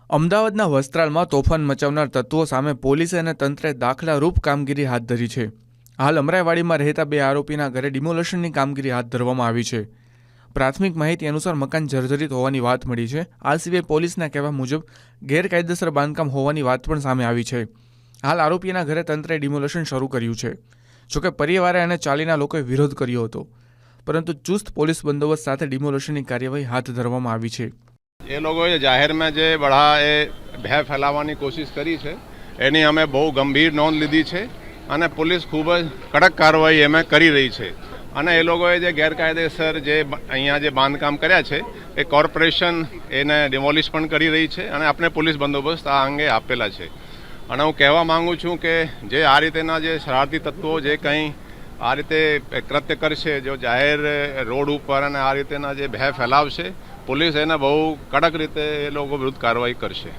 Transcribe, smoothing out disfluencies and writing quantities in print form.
અમદાવાદના વસ્ત્રાલમાં તોફાન મચાવનાર તત્વો સામે પોલીસે અને તંત્રે દાખલારૂપ કામગીરી હાથ ધરી છે. હાલ અમરાઈવાડીમાં રહેતા 2 આરોપીના ઘરે ડિમોલેશનની કામગીરી હાથ ધરવામાં આવી છે. પ્રાથમિક માહિતી અનુસાર મકાન જર્જરિત હોવાની વાત મળી છે. આ સિવાય પોલીસના કહેવા મુજબ ગેરકાયદેસર બાંધકામ હોવાની વાત પણ સામે આવી છે. હાલ આરોપીના ઘરે તંત્રે ડિમોલેશન શરૂ કર્યું છે. જોકે પરિવારે અને ચાલીના લોકોએ વિરોધ કર્યો હતો, પરંતુ ચુસ્ત પોલીસ બંદોબસ્ત સાથે ડિમોલેશનની કાર્યવાહી હાથ ધરવામાં આવી છે. એ લોકોએ જાહેરમાં જે બળા એ ભય ફેલાવવાની કોશિશ કરી છે એની અમે બહુ ગંભીર નોંધ લીધી છે અને પોલીસ ખૂબ જ કડક કાર્યવાહી એમાં કરી રહી છે. અને એ લોકોએ જે ગેરકાયદેસર જે અહીંયા જે બાંધકામ કર્યા છે એ કોર્પોરેશન એને ડિમોલિશ પણ કરી રહી છે અને આપણે પોલીસ બંદોબસ્ત આ અંગે આપેલા છે. અને હું કહેવા માગું છું કે જે આ રીતેના જે શરારતી તત્વો જે કંઈ આ રીતે કૃત્ય કરશે, જો જાહેર રોડ ઉપર અને આ રીતેના જે ભય ફેલાવશે, પોલીસ એને બહુ કડક રીતે એ લોકો વિરુદ્ધ કાર્યવાહી કરશે.